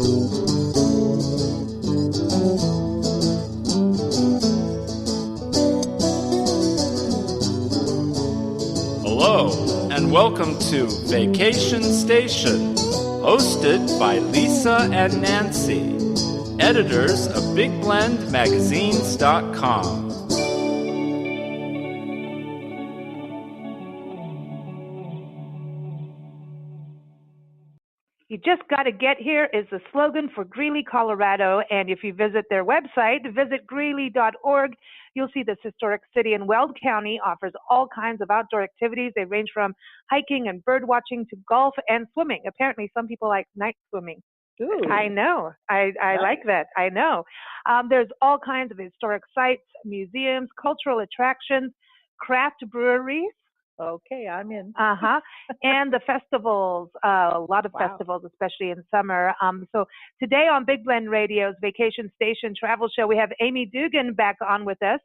Hello, and welcome to Vacation Station, hosted by Lisa and Nancy, editors of BigBlendMagazines.com. You just got to get here is the slogan for Greeley, Colorado. And if you visit their website, visit greeley.org, you'll see this historic city in Weld County offers all kinds of outdoor activities. They range from hiking and bird watching to golf and swimming. Apparently, some people like night swimming. Ooh. I know. I nice. Like that. I know. There's all kinds of historic sites, museums, cultural attractions, craft breweries. Okay, I'm in. And the festivals, a lot of festivals, especially in summer. So today on Big Blend Radio's Vacation Station Travel Show, we have Amy Dugan back on with us.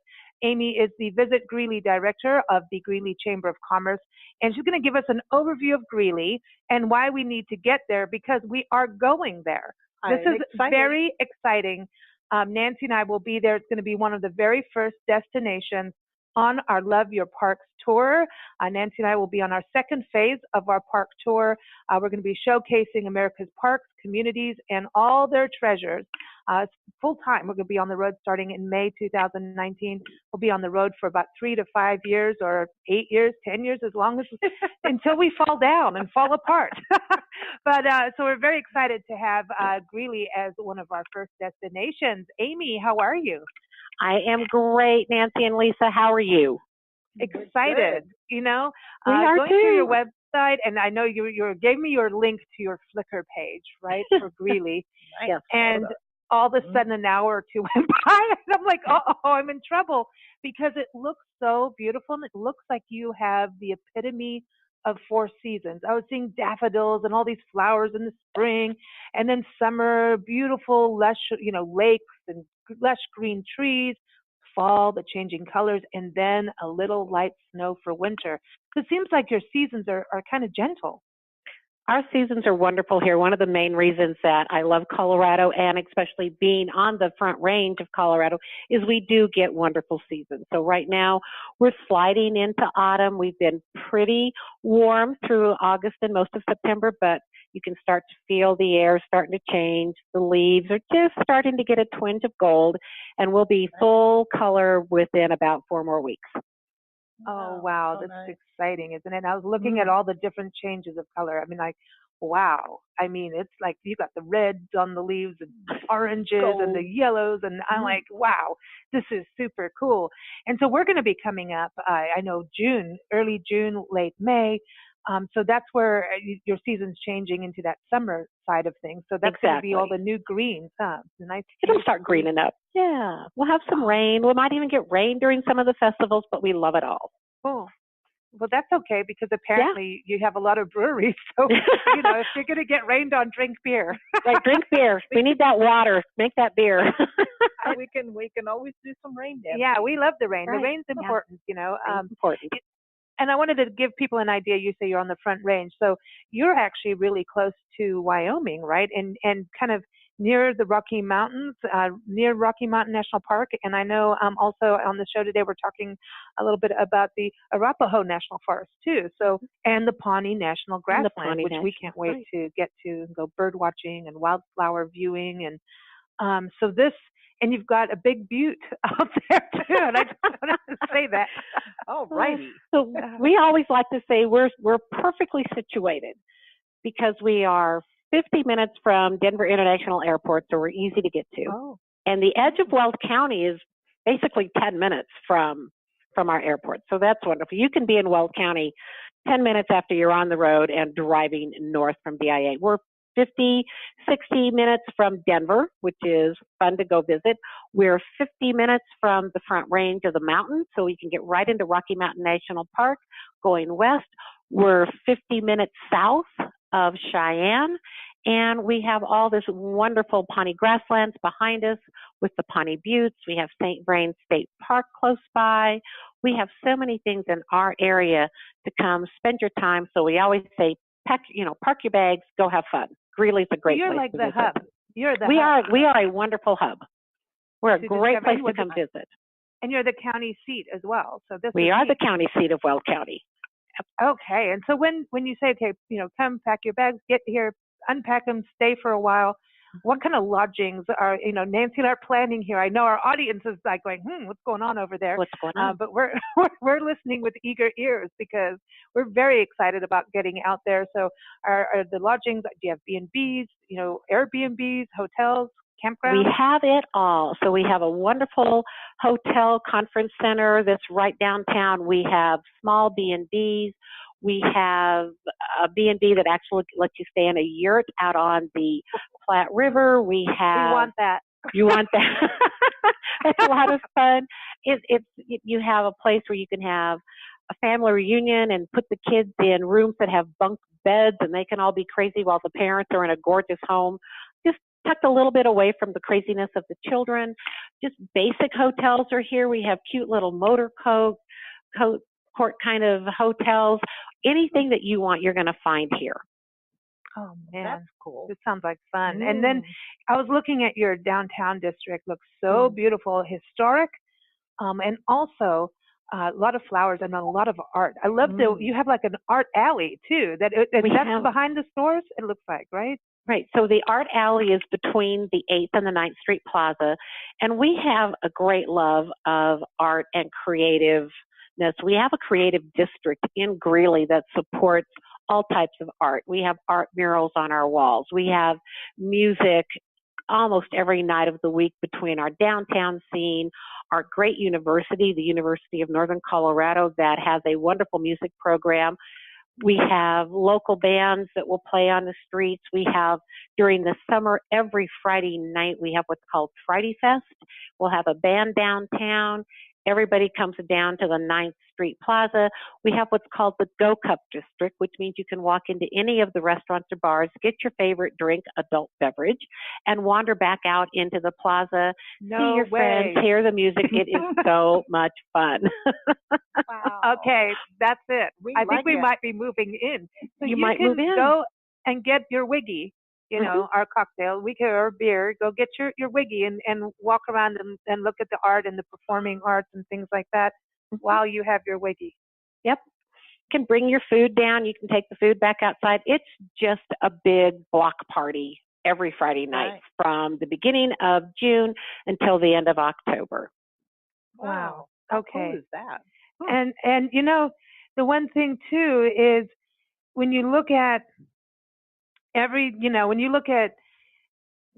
Amy is the Visit Greeley Director of the Greeley Chamber of Commerce, and she's going to give us an overview of Greeley and why we need to get there, because we are going there. This is very exciting. Nancy and I will be there. It's going to be one of the very first destinations on our Love Your Parks tour. Nancy and I will be on our second phase of our park tour. We're going to be showcasing America's parks, communities, and all their treasures. Full time, we're going to be on the road starting in May 2019. We'll be on the road for about 3 to 5 years, or 8 years, 10 years, as long as until we fall down and fall apart. But so we're very excited to have Greeley as one of our first destinations. Amy, how are you? I am great, Nancy and Lisa. How are you? Excited. You know, we are going too. to your website, and I know you gave me your link to your Flickr page, right, for Greeley. Yes. And all of a sudden, an hour or two went by, and I'm like, oh, I'm in trouble, because it looks so beautiful, and it looks like you have the epitome of 4 seasons. I was seeing daffodils and all these flowers in the spring, and then summer, beautiful, lush, lakes and lush green trees, fall, the changing colors, and then a little light snow for winter. So it seems like your seasons are kind of gentle. Our seasons are wonderful here. One of the main reasons that I love Colorado, and especially being on the Front Range of Colorado, is we do get wonderful seasons. So right now we're sliding into autumn. We've been pretty warm through August and most of September, but you can start to feel the air starting to change. The leaves are just starting to get a twinge of gold, and we'll be full color within about 4 more weeks. Oh, wow. That's nice. Exciting, isn't it? And I was looking at all the different changes of color. I mean, like, wow. I mean, it's like you got the reds on the leaves and oranges and the yellows. And I'm like, wow, this is super cool. And so we're going to be coming up, I know, June, early June, late May. So that's where your season's changing into that summer side of things. So that's going to be all the new greens, huh? Nice. It'll start greening up. Yeah. We'll have some rain. We might even get rain during some of the festivals, but we love it all. Cool. Well, that's okay, because apparently you have a lot of breweries. So, if you're going to get rained on, drink beer. Right, drink beer. We need that water. Make that beer. We can always do some rain dance. Yeah, we love the rain. Right. The rain's important, important. And I wanted to give people an idea. You say you're on the Front Range. So you're actually really close to Wyoming, right? And kind of near the Rocky Mountains, near Rocky Mountain National Park. And I know also on the show today we're talking a little bit about the Arapahoe National Forest too. So, and the Pawnee National Grassland, which we can't wait to get to and go bird watching and wildflower viewing. And so this, and you've got a big butte out there too. And I just wanted to say that. Oh, righty. So we always like to say we're perfectly situated, because we are 50 minutes from Denver International Airport, so we're easy to get to. Oh. And the edge of Weld County is basically 10 minutes from our airport. So that's wonderful. You can be in Weld County 10 minutes after you're on the road and driving north from DIA. We're 50, 60 minutes from Denver, which is fun to go visit. We're 50 minutes from the Front Range of the mountains, so we can get right into Rocky Mountain National Park going west. We're 50 minutes south of Cheyenne, and we have all this wonderful Pawnee grasslands behind us with the Pawnee Buttes. We have St. Vrain State Park close by. We have so many things in our area to come spend your time. So we always say, park your bags, go have fun. Greeley's a great place to visit. You're like the hub. You're the We hub. are a wonderful hub. We're a To great discover- place to come visit. And you're the county seat as well. So this We is are neat. the county seat of Weld County. Okay. And so when you say, okay, come pack your bags, get here, unpack them, stay for a while, what kind of lodgings are, Nancy and I are planning here? I know our audience is like going, what's going on over there? What's going on? But we're listening with eager ears because we're very excited about getting out there. So are the lodgings, do you have B&Bs, Airbnbs, hotels, campgrounds? We have it all. So we have a wonderful hotel conference center that's right downtown. We have small B&Bs. We have a B&B that actually lets you stay in a yurt out on the Platte River. We want that. You want that? It's a lot of fun. You have a place where you can have a family reunion and put the kids in rooms that have bunk beds, and they can all be crazy while the parents are in a gorgeous home, just tucked a little bit away from the craziness of the children. Just basic hotels are here. We have cute little motor court kind of hotels. Anything that you want, you're going to find here. Oh man, That's cool. this sounds like fun. And then I was looking at your downtown district. Looks so beautiful, historic, and also a lot of flowers and a lot of art. I love you have like an art alley too. That's behind the stores. It looks like, right? Right. So the art alley is between the 8th and the 9th Street Plaza, and we have a great love of art and creativeness. We have a creative district in Greeley that supports all types of art. We have art murals on our walls. We have music almost every night of the week between our downtown scene, our great university, the University of Northern Colorado, that has a wonderful music program. We have local bands that will play on the streets. We have, during the summer, every Friday night, we have what's called Friday Fest. We'll have a band downtown. Everybody comes down to the 9th Street Plaza. We have what's called the Go Cup District, which means you can walk into any of the restaurants or bars, get your favorite drink, adult beverage, and wander back out into the plaza, see your friends, hear the music. It is so much fun. Wow. Okay, that's it. I think we might be moving in. So you might move in. Go and get your wiggy. Our cocktail, or beer, go get your wiggy and walk around and look at the art and the performing arts and things like that while you have your wiggy. Yep. You can bring your food down. You can take the food back outside. It's just a big block party every Friday night from the beginning of June until the end of October. Wow. How cool is that? And the one thing too is when you look at when you look at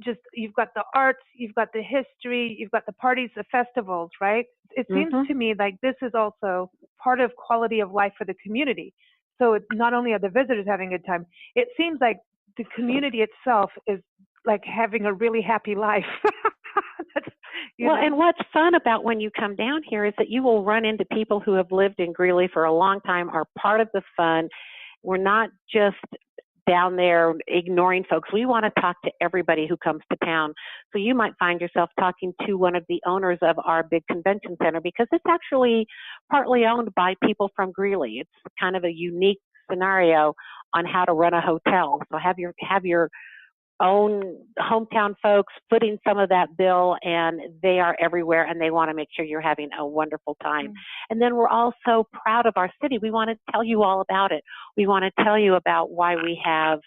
just, you've got the arts, you've got the history, you've got the parties, the festivals, right? It seems to me like this is also part of quality of life for the community. So it's not only are the visitors having a good time, it seems like the community itself is like having a really happy life. And what's fun about when you come down here is that you will run into people who have lived in Greeley for a long time, are part of the fun. We're not just down there ignoring folks. We want to talk to everybody who comes to town. So you might find yourself talking to one of the owners of our big convention center, because it's actually partly owned by people from Greeley. It's kind of a unique scenario on how to run a hotel. So have your own hometown folks footing some of that bill, and they are everywhere, and they want to make sure you're having a wonderful time. And then we're all so proud of our city. We want to tell you all about it. We want to tell you about why we have,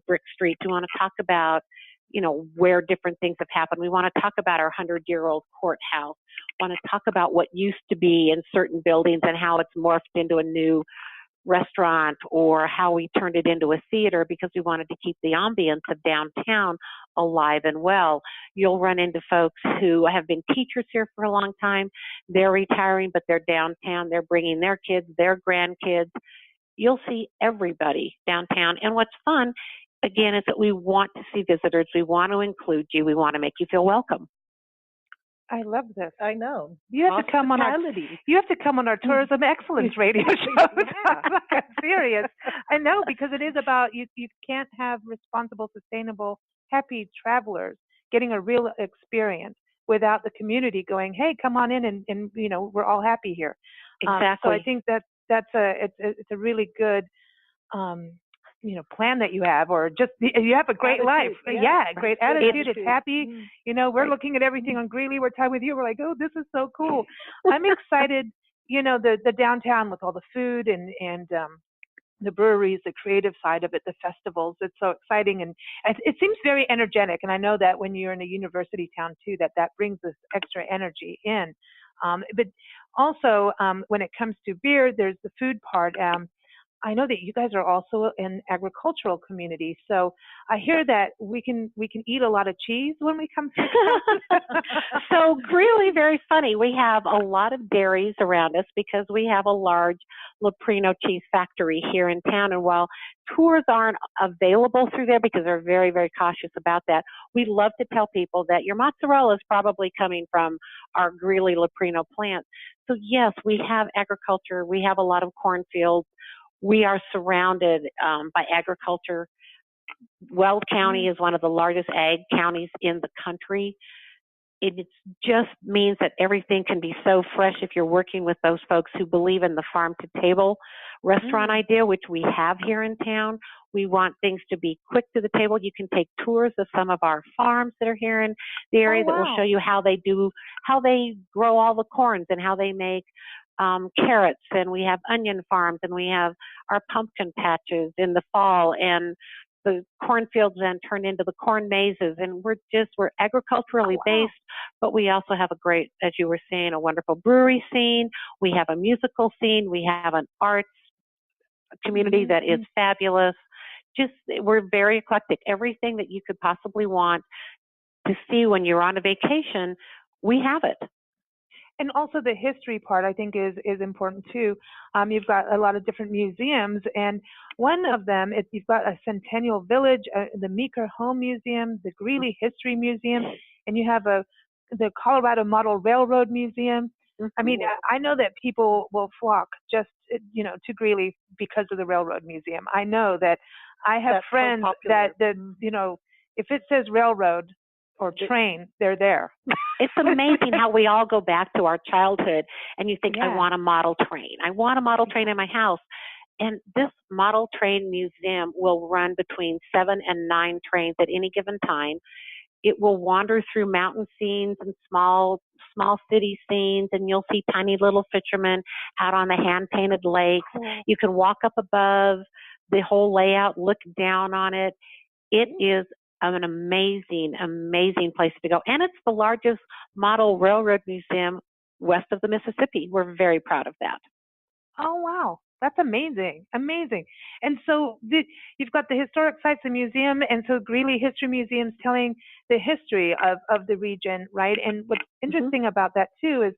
brick streets. We want to talk about, where different things have happened. We want to talk about our 100-year-old courthouse. We want to talk about what used to be in certain buildings and how it's morphed into a new restaurant, or how we turned it into a theater because we wanted to keep the ambience of downtown alive and well. You'll run into folks who have been teachers here for a long time. They're retiring, but they're downtown. They're bringing their kids, their grandkids. You'll see everybody downtown. And what's fun, again, is that we want to see visitors. We want to include you. We want to make you feel welcome. I love this. I know. You have to come on our tourism excellence radio show. I'm serious. I know, because it is about you can't have responsible, sustainable, happy travelers getting a real experience without the community going, hey, come on in and we're all happy here. Exactly. So I think it's a really good plan that you have, or just you have a great life. Great attitude. It's happy. We're looking at everything on Greeley. We're talking with you. We're like, oh, this is so cool. I'm excited. The downtown with all the food and the breweries, the creative side of it, the festivals. It's so exciting, and it seems very energetic. And I know that when you're in a university town too, that brings this extra energy in. But also, when it comes to beer, there's the food part. I know that you guys are also an agricultural community, so I hear that we can eat a lot of cheese when we come to. So Greeley, very funny. We have a lot of dairies around us because we have a large Leprino cheese factory here in town. And while tours aren't available through there because they're very, very cautious about that, we love to tell people that your mozzarella is probably coming from our Greeley Leprino plant. So yes, we have agriculture. We have a lot of cornfields. We are surrounded by agriculture. Weld County is one of the largest ag counties in the country. It just means that everything can be so fresh if you're working with those folks who believe in the farm-to-table restaurant idea, which we have here in town. We want things to be quick to the table. You can take tours of some of our farms that are here in the area that will show you how they grow all the corns and how they make carrots, and we have onion farms, and we have our pumpkin patches in the fall, and the cornfields then turn into the corn mazes, and we're agriculturally based, but we also have a great, as you were saying, a wonderful brewery scene. We have a musical scene. We have an arts community that is fabulous. We're very eclectic. Everything that you could possibly want to see when you're on a vacation, we have it. And also the history part, I think, is important too. You've got a lot of different museums, and one of them, you've got a Centennial Village, the Meeker Home Museum, the Greeley History Museum, and you have the Colorado Model Railroad Museum. I mean, I know that people will flock just to Greeley because of the Railroad Museum. I know that I have friends that if it says railroad or train, they're there. It's amazing how we all go back to our childhood and you think, I want a model train. I want a model train in my house. And this model train museum will run between 7 and 9 trains at any given time. It will wander through mountain scenes and small city scenes, and you'll see tiny little fishermen out on the hand-painted lakes. You can walk up above the whole layout, look down on it. It is an amazing, amazing place to go. And it's the largest model railroad museum west of the Mississippi. We're very proud of that. Oh, wow. That's amazing. Amazing. And so you've got the historic sites, the museum, and so Greeley History Museum's telling the history of the region, right? And what's interesting about that, too, is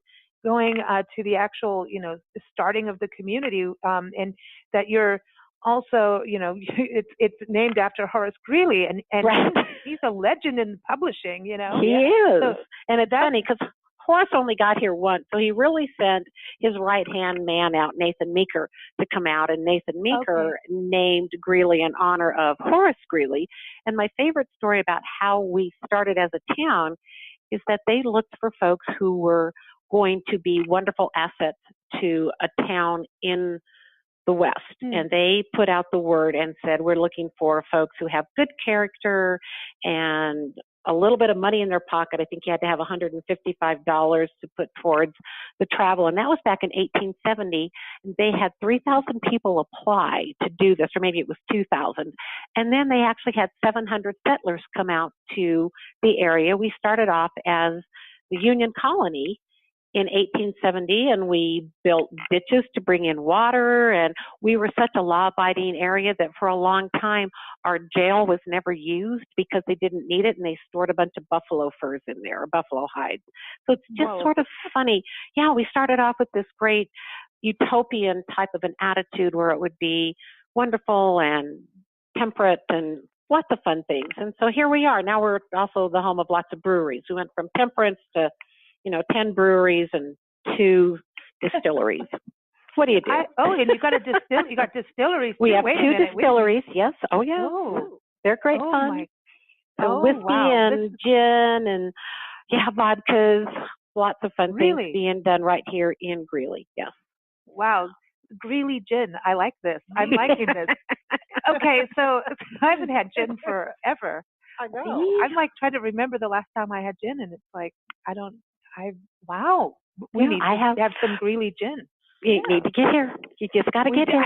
going to the actual, the starting of the community, and that you're also, it's named after Horace Greeley, and right. He's a legend in publishing, He is. So, and it's funny because Horace only got here once, so he really sent his right-hand man out, Nathan Meeker, to come out, and Nathan Meeker named Greeley in honor of Horace Greeley. And my favorite story about how we started as a town is that they looked for folks who were going to be wonderful assets to a town in the West. And they put out the word and said, we're looking for folks who have good character and a little bit of money in their pocket. I think you had to have $155 to put towards the travel. And that was back in 1870. And they had 3,000 people apply to do this, or maybe it was 2,000. And then they actually had 700 settlers come out to the area. We started off as the Union Colony in 1870, and we built ditches to bring in water, and we were such a law-abiding area that for a long time our jail was never used because they didn't need it, and they stored a bunch of buffalo furs in there, or buffalo hides. So it's just sort of funny. Yeah, we started off with this great utopian type of an attitude where it would be wonderful and temperate and lots of fun things. And so here we are. Now we're also the home of lots of breweries. We went from temperance to 10 breweries and 2 distilleries. What do you do? And you got you got distilleries. We have 2 distilleries, yes. Oh, yeah. Oh. They're great fun. Whiskey and gin and, vodkas. Lots of fun things being done right here in Greeley, yes. Wow. Greeley gin. I like this. I'm liking this. Okay, so I haven't had gin forever. I know. See? I'm like trying to remember the last time I had gin, and it's like wow. We Yeah, need I to have some Greeley gin. You need to get here. You just got to get here.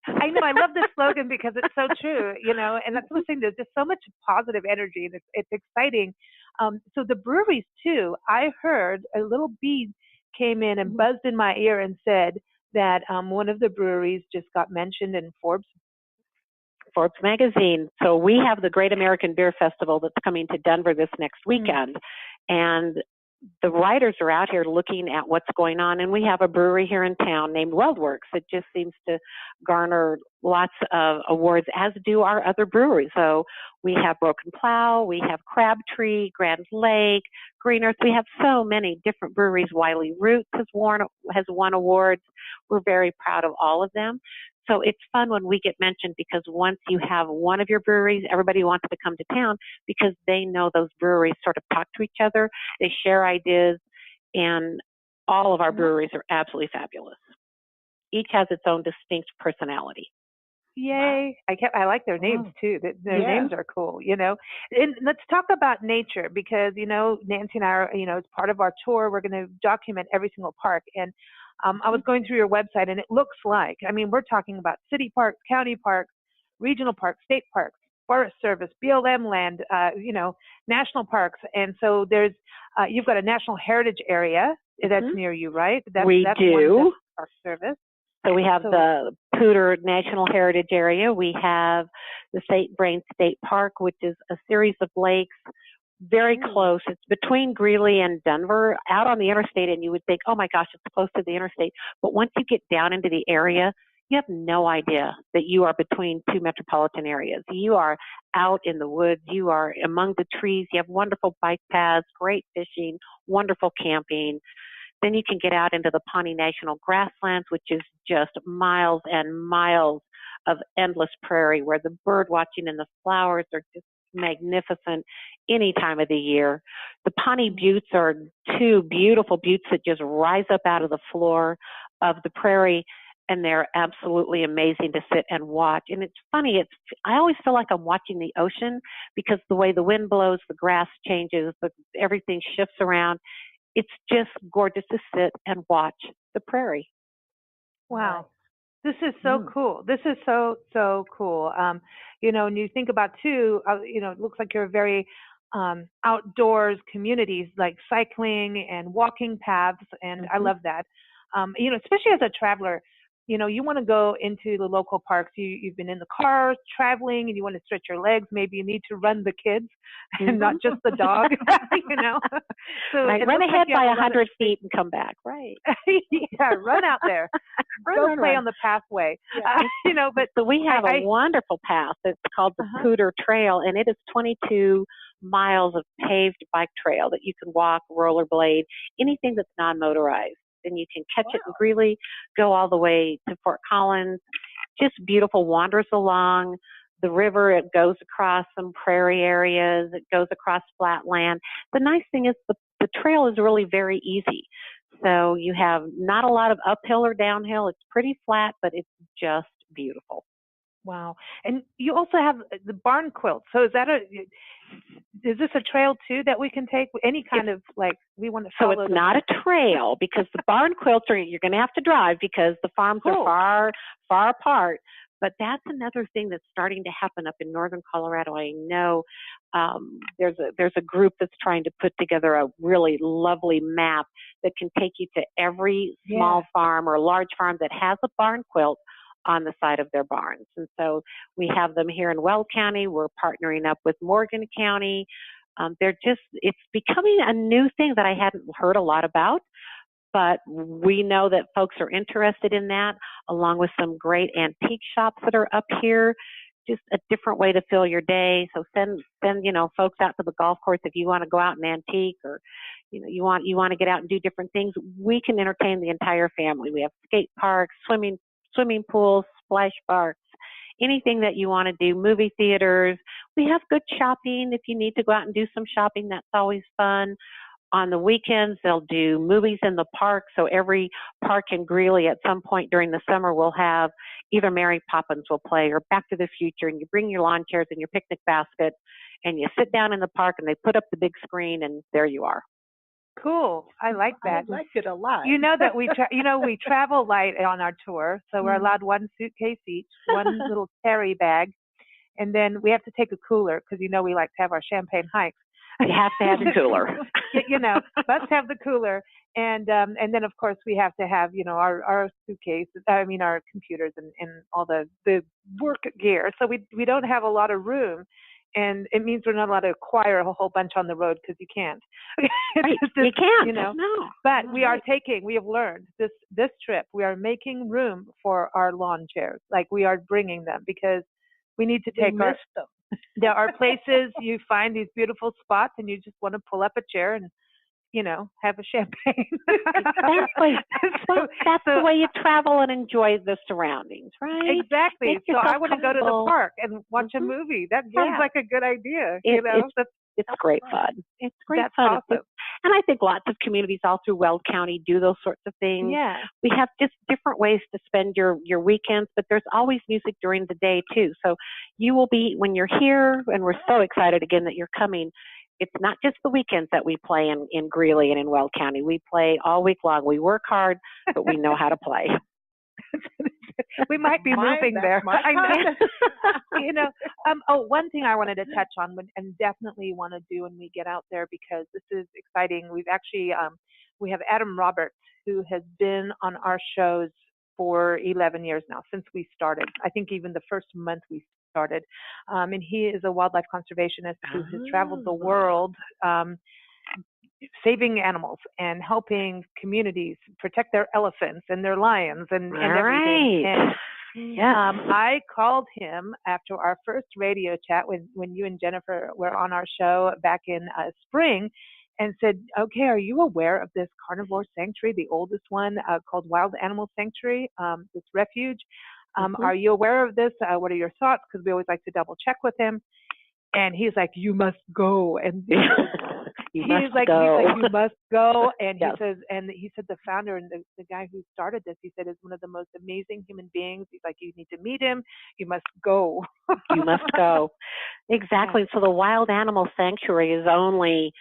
I know. I love this slogan because it's so true, and that's the thing. There's just so much positive energy, and it's exciting. So the breweries too. I heard a little bee came in and buzzed in my ear and said that one of the breweries just got mentioned in Forbes magazine. So we have the Great American Beer Festival that's coming to Denver this next weekend, and the writers are out here looking at what's going on, and we have a brewery here in town named WeldWorks that just seems to garner lots of awards, as do our other breweries. So we have Broken Plow, we have Crabtree, Grand Lake, Green Earth. We have so many different breweries. Wiley Roots has won awards. We're very proud of all of them. So it's fun when we get mentioned, because once you have one of your breweries, everybody wants to come to town because they know those breweries sort of talk to each other. They share ideas, and all of our breweries are absolutely fabulous. Each has its own distinct personality. Yay. Wow. I like their names too. Their names are cool, And let's talk about nature because, Nancy and I are, as part of our tour, we're going to document every single park. And I was going through your website, and it looks like, we're talking about city parks, county parks, regional parks, state parks, Forest Service, BLM land, national parks. And so you've got a national heritage area that's near you, right? That's do. One Park Service. So we have the Poudre National Heritage Area. We have the St. Vrain State Park, which is a series of lakes very close. It's between Greeley and Denver, out on the interstate, and you would think, oh my gosh, it's close to the interstate. But once you get down into the area, you have no idea that you are between two metropolitan areas. You are out in the woods. You are among the trees. You have wonderful bike paths, great fishing, wonderful camping. Then you can get out into the Pawnee National Grasslands, which is just miles and miles of endless prairie where the bird watching and the flowers are just magnificent any time of the year. The Pawnee Buttes are two beautiful buttes that just rise up out of the floor of the prairie, and they're absolutely amazing to sit and watch. And it's funny, I always feel like I'm watching the ocean because the way the wind blows, the grass changes, everything shifts around. It's just gorgeous to sit and watch the prairie. Wow. This is so cool. This is so cool. And you think about too, it looks like you're very outdoors communities like cycling and walking paths. And I love that. Especially as a traveler, you want to go into the local parks. You've been in the car traveling and you want to stretch your legs. Maybe you need to run the kids and not just the dog, So right. Run ahead by 100 feet and come back. Right. Yeah, run out there. Go play on the pathway. Yeah. So we have a wonderful path that's called the Poudre Trail, and it is 22 miles of paved bike trail that you can walk, rollerblade, anything that's non-motorized. And you can catch it in Greeley, go all the way to Fort Collins. Just beautiful, wanders along the river. It goes across some prairie areas. It goes across flat land. The nice thing is the trail is really very easy. So you have not a lot of uphill or downhill. It's pretty flat, but it's just beautiful. Wow. And you also have the barn quilt. So is this a trail too that we can take? Any kind of we want to follow? So it's not a trail because the barn quilts you're going to have to drive because the farms are far, far apart. But that's another thing that's starting to happen up in northern Colorado. I know there's a group that's trying to put together a really lovely map that can take you to every small farm or large farm that has a barn quilt on the side of their barns. And so we have them here in Weld County. We're partnering up with Morgan County. It's becoming a new thing that I hadn't heard a lot about, but we know that folks are interested in that, along with some great antique shops that are up here. Just a different way to fill your day. So send folks out to the golf course if you want to go out and antique, or you want to get out and do different things. We can entertain the entire family. We have skate parks, swimming pools, splash parks, anything that you want to do, movie theaters. We have good shopping if you need to go out and do some shopping. That's always fun. On the weekends, they'll do movies in the park. So every park in Greeley at some point during the summer will have either Mary Poppins will play or Back to the Future, and you bring your lawn chairs and your picnic basket, and you sit down in the park, and they put up the big screen, and there you are. Cool. I like that. I like it a lot. You know that we travel light on our tour, so we're allowed one suitcase each, one little carry bag, and then we have to take a cooler because we like to have our champagne hikes. You have to have the cooler. Must have the cooler, and then of course we have to have our suitcase. Our computers and all the work gear. So we don't have a lot of room. And it means we're not allowed to acquire a whole bunch on the road because you can't. Right. You can't. No. But we have learned this trip, we are making room for our lawn chairs. Like we are bringing them because we need to take them. There are places you find these beautiful spots and you just want to pull up a chair and have a champagne. Exactly. That's the way you travel and enjoy the surroundings, right? Exactly. So I want to go to the park and watch a movie. That sounds like a good idea. It's great fun. It's great fun. Awesome. And I think lots of communities all through Weld County do those sorts of things. Yeah. We have just different ways to spend your weekends, but there's always music during the day too. So you will be, when you're here, and we're so excited again that you're coming, it's not just the weekends that we play in Greeley and in Weld County. We play all week long. We work hard, but we know how to play. We might be moving there. One thing I wanted to touch on and definitely want to do when we get out there, because this is exciting. We've actually, we have Adam Roberts, who has been on our shows for 11 years now, since we started. I think even the first month we started. And he is a wildlife conservationist who has traveled the world saving animals and helping communities protect their elephants and their lions and everything. Right. I called him after our first radio chat when you and Jennifer were on our show back in spring and said, okay, are you aware of this carnivore sanctuary, the oldest one called Wild Animal Sanctuary, this refuge? Are you aware of this? What are your thoughts? Because we always like to double check with him. And he's like, you must go. And he's like, you must go. And he said the founder and the guy who started this, he said, is one of the most amazing human beings. He's like, you need to meet him. You must go. You must go. Exactly. So the Wild Animal Sanctuary is only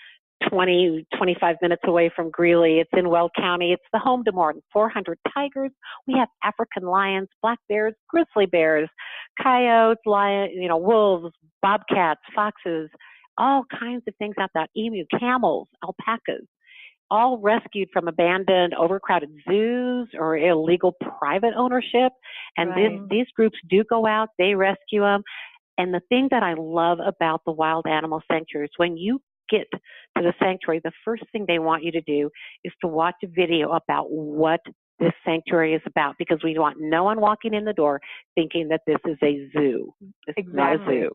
25 minutes away from Greeley. It's in Weld County. It's the home to more than 400 tigers. We have African lions, black bears, grizzly bears, coyotes, wolves, bobcats, foxes, all kinds of things out there. Emu, camels, alpacas, all rescued from abandoned, overcrowded zoos or illegal private ownership. And these groups do go out, they rescue them. And the thing that I love about the Wild Animal Sanctuary is when you get to the sanctuary, the first thing they want you to do is to watch a video about what this sanctuary is about, because we want no one walking in the door thinking that this is a zoo. This is not a zoo.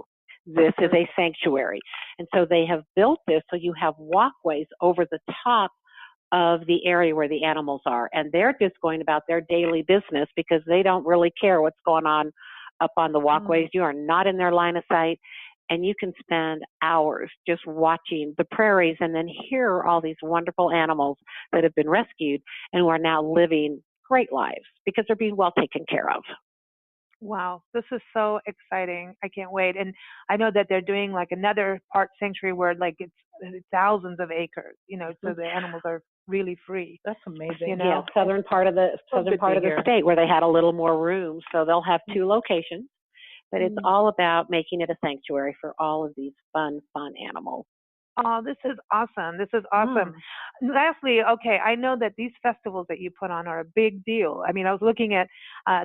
This is a sanctuary. And so they have built this so you have walkways over the top of the area where the animals are. And they're just going about their daily business because they don't really care what's going on up on the walkways. You are not in their line of sight. And you can spend hours just watching the prairies and then hear all these wonderful animals that have been rescued and who are now living great lives because they're being well taken care of. Wow, this is so exciting. I can't wait. And I know that they're doing like another part sanctuary where like it's thousands of acres, so the animals are really free. That's amazing. Yeah, southern part of the state where they had a little more room. So they'll have two locations. But it's all about making it a sanctuary for all of these fun animals. Oh, this is awesome. This is awesome. Lastly, okay, I know that these festivals that you put on are a big deal. I mean, I was looking at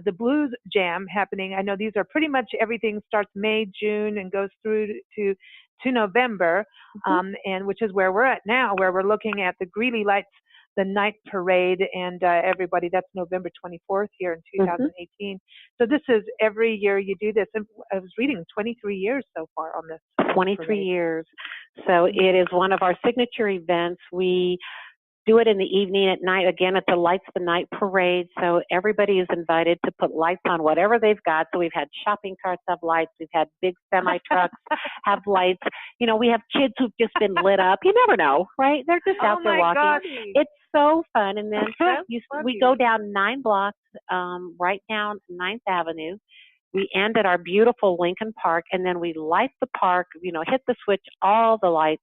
the Blues Jam happening. I know these are pretty much everything starts May, June, and goes through to November, and which is where we're at now, where we're looking at the Greeley Lights, the night parade, and everybody. That's November 24th here in 2018. So this is every year you do this. And I was reading 23 years so far on this. 23 years. So it is one of our signature events. We do it in the evening at night. Again, it's a Lights the Night parade, so everybody is invited to put lights on whatever they've got. So we've had shopping carts have lights. We've had big semi-trucks have lights. You know, we have kids who've just been lit up. You never know, right? They're just out there walking. Gosh. It's so fun. And then we go down 9 blocks, right down 9th Avenue. We end at our beautiful Lincoln Park, and then we light the park, you know, hit the switch, all the lights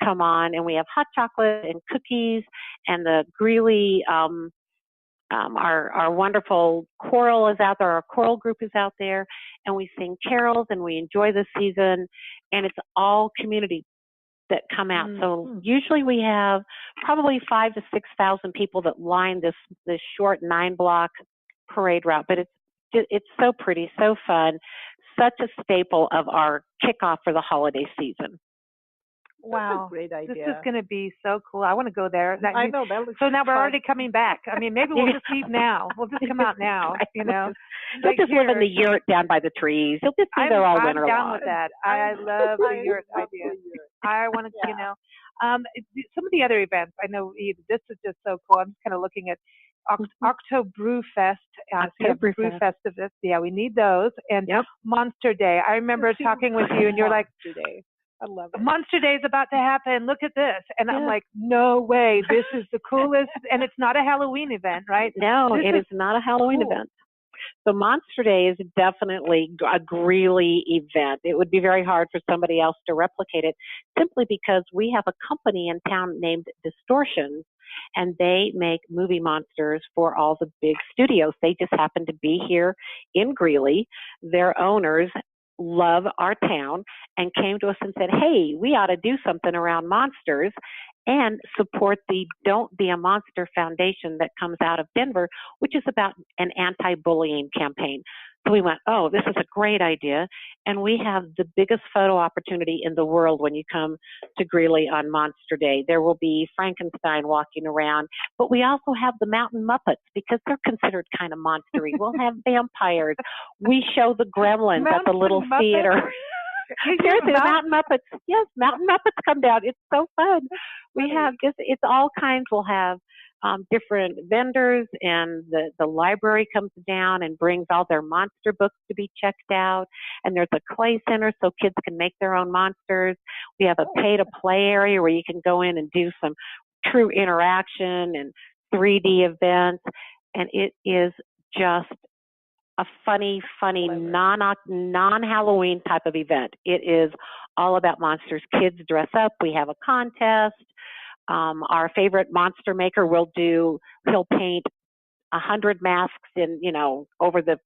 come on, and we have hot chocolate and cookies, and the Greeley, our wonderful choral is out there, our choral group is out there, and we sing carols, and we enjoy the season, and it's all community that come out. So usually we have probably 5,000 to 6,000 people that line this short 9-block parade route, but it's so pretty, so fun, such a staple of our kickoff for the holiday season. Wow, that's a great idea. This is going to be so cool. I want to go there. I know. That looks so now we're fun. already coming back. I mean, maybe we'll just leave now. We'll just come out now, you know. You'll just live in the yurt down by the trees. You'll just be there all winter long. I'm down with that. I love the yurt idea. I want to, you know. Some of the other events, I know this is just so cool. I'm just kind of looking at October Fest, Brew Festivus. Yeah, we need those. And Monster Day. I remember talking with you, and you're like, I love it. Monster Day is about to happen. Look at this. And I'm like, no way. This is the coolest. And it's not a Halloween event, right? No, it is not a Halloween event. So Monster Day is definitely a Greeley event. It would be very hard for somebody else to replicate it simply because we have a company in town named Distortions, and they make movie monsters for all the big studios. They just happen to be here in Greeley. Their owners love our town and came to us and said, hey, we ought to do something around monsters and support the Don't Be a Monster Foundation that comes out of Denver, which is about an anti-bullying campaign. So we went, oh, this is a great idea. And we have the biggest photo opportunity in the world when you come to Greeley on Monster Day. There will be Frankenstein walking around, but we also have the Mountain Muppets because they're considered kind of monstery. We'll have vampires. We show the Gremlins at the little theater. Seriously, the Mountain Muppets. Yes, Mountain Muppets come down. It's so fun. We have it's all kinds. We'll have different vendors, and the library comes down and brings all their monster books to be checked out. And there's a clay center so kids can make their own monsters. We have a pay-to-play area where you can go in and do some true interaction and 3D events. And it is just a funny, non-Halloween type of event. It is all about monsters. Kids dress up. We have a contest. Our favorite monster maker he'll paint 100 masks over the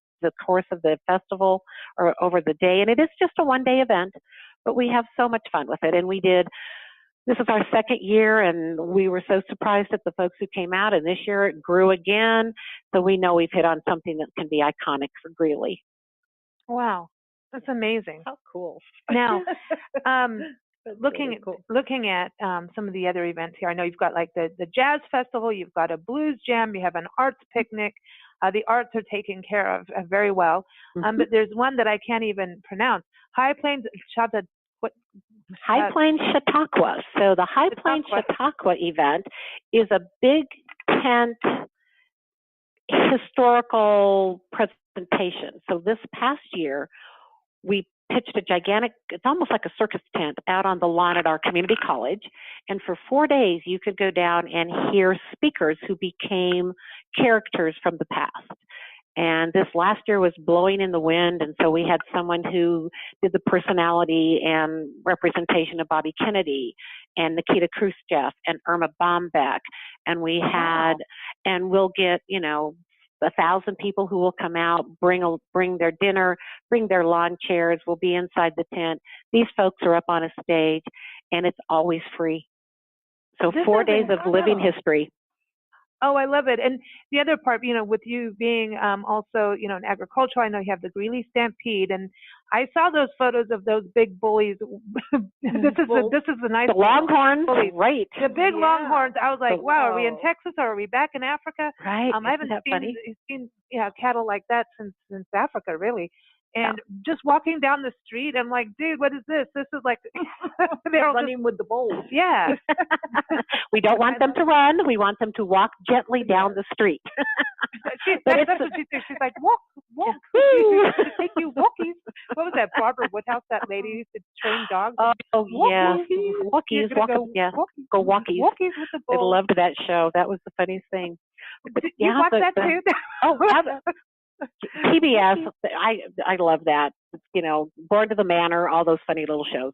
course of the festival or over the day. And it is just a one-day event, but we have so much fun with it. And this is our second year, and we were so surprised at the folks who came out, and this year it grew again. So we know we've hit on something that can be iconic for Greeley. Wow. That's amazing. How cool. Now, looking really cool. at some of the other events here, I know you've got like the Jazz Festival, you've got a Blues Jam, you have an Arts Picnic. The arts are taken care of very well. But there's one that I can't even pronounce. High Plains Chautauqua. So the High Plains Chautauqua event is a big tent historical presentation. So this past year, we pitched a gigantic, it's almost like a circus tent out on the lawn at our community college. And for 4 days, you could go down and hear speakers who became characters from the past. And this last year was Blowing in the Wind, and so we had someone who did the personality and representation of Bobby Kennedy and Nikita Khrushchev and Irma Bombeck. And we had, and we'll get, 1,000 people who will come out, bring their dinner, bring their lawn chairs. We'll be inside the tent. These folks are up on a stage, and it's always free. So 4 days of living history. Oh, I love it. And the other part, with you being also, in agriculture, I know you have the Greeley Stampede, and I saw those photos of those big bullies. This is the nice the Longhorns, right? The big Longhorns. I was like, wow, are we in Texas or are we back in Africa? Right. I haven't seen cattle like that since Africa, really. And just walking down the street, I'm like, dude, what is this? This is like they're running with the bowls. Yeah. We don't want them to run. We want them to walk gently down the street. That's what she said. She's like, walk. Take you walkies. What was that? Barbara Woodhouse, that lady who used to train dogs. Oh, yeah. Walkies. Go walkies. Walkies with the I bowl. loved that show. That was the funniest thing. But, you watch that too? Oh, PBS. I love that. You know, Born to the Manor, all those funny little shows.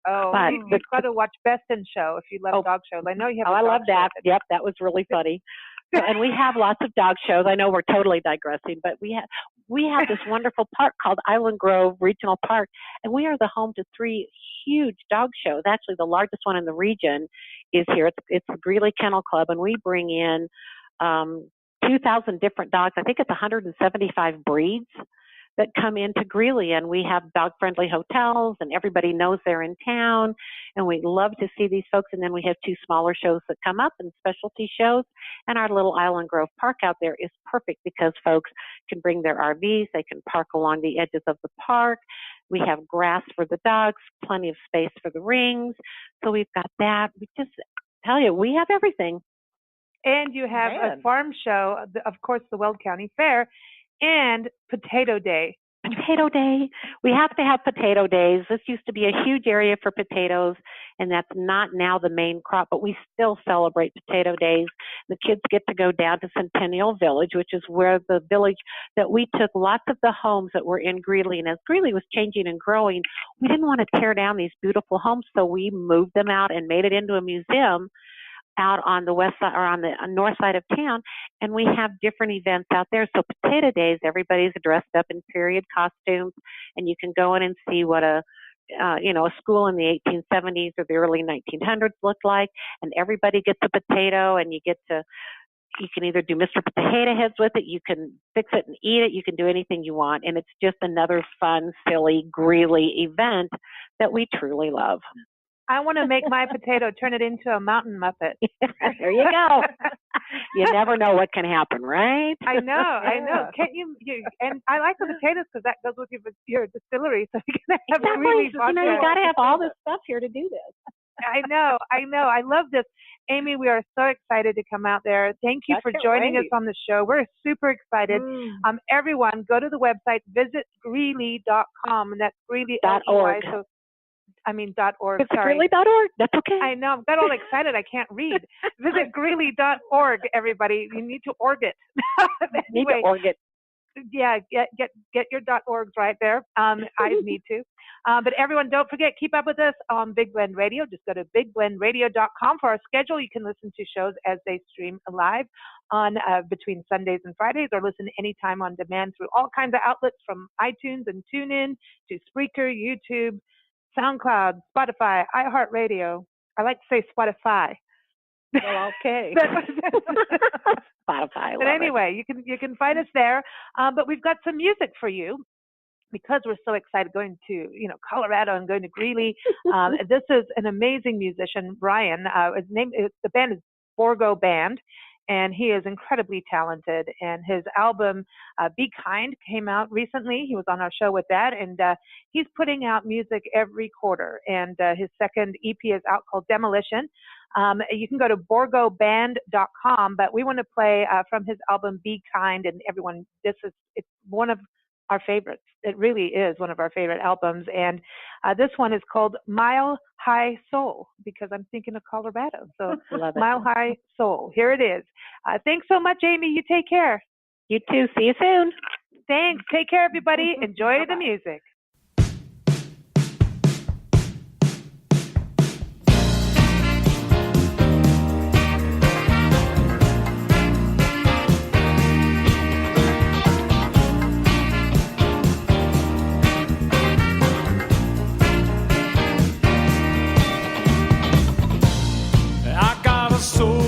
Oh, you've got to watch Best in Show if you love dog shows. I know you have. I love that. Yep, that was really funny. And we have lots of dog shows. I know we're totally digressing, but we have this wonderful park called Island Grove Regional Park, and we are the home to 3 huge dog shows. Actually, the largest one in the region is here. It's the Greeley Kennel Club, and we bring in 2,000 different dogs. I think it's 175 breeds that come into Greeley, and we have dog-friendly hotels, and everybody knows they're in town, and we love to see these folks. And then we have 2 smaller shows that come up and specialty shows, and our little Island Grove Park out there is perfect because folks can bring their RVs, they can park along the edges of the park. We have grass for the dogs, plenty of space for the rings, so we've got that. We just tell you, we have everything. And you have a farm show, of course, the Weld County Fair, and Potato Day. Potato Day. We have to have potato days. This used to be a huge area for potatoes, and that's not now the main crop, but we still celebrate potato days. The kids get to go down to Centennial Village, which is where the village that we took lots of the homes that were in Greeley. And as Greeley was changing and growing, we didn't want to tear down these beautiful homes, so we moved them out and made it into a museum out on the west side or on the north side of town, and we have different events out there. So Potato Days, everybody's dressed up in period costumes, and you can go in and see what a school in the 1870s or the early 1900s looked like, and everybody gets a potato, and you can either do Mr. Potato Heads with it, you can fix it and eat it, you can do anything you want, and it's just another fun, silly, Greeley event that we truly love. I want to make my potato, turn it into a mountain muppet. There you go. You never know what can happen, right? I know. Can't you? And I like the potatoes because that goes with your distillery. So you can have really you got to have all this stuff here to do this. I know. I love this. Amy, we are so excited to come out there. Thank you for joining us on the show. We're super excited. Everyone, go to the website, visit greeley.com, and that's greeley.org. So .org. It's greeley.org. That's okay. I know. I'm got all excited. I can't read. Visit greeley.org, everybody. You need to org it. Need to org it. Yeah, get your .orgs right there. I need to. But everyone, don't forget, keep up with us on Big Blend Radio. Just go to bigblendradio.com for our schedule. You can listen to shows as they stream live on between Sundays and Fridays, or listen anytime on demand through all kinds of outlets from iTunes and TuneIn to Spreaker, YouTube, SoundCloud, Spotify, iHeartRadio. I like to say Spotify. Well, okay. Spotify. But anyway, you can find us there. But we've got some music for you because we're so excited going to Colorado and going to Greeley. This is an amazing musician, Brian. The band is Borgo Band. And he is incredibly talented. And his album, Be Kind, came out recently. He was on our show with that. And he's putting out music every quarter. And his second EP is out called Demolition. You can go to borgoband.com. But we want to play from his album, Be Kind. And everyone, it's one of our favorites. It really is one of our favorite albums. And this one is called Mile High Soul, because I'm thinking of Colorado. So Mile High Soul. Here it is. Thanks so much, Amy. You take care. You too. See you soon. Thanks. Take care, everybody. Enjoy the music. I got a soul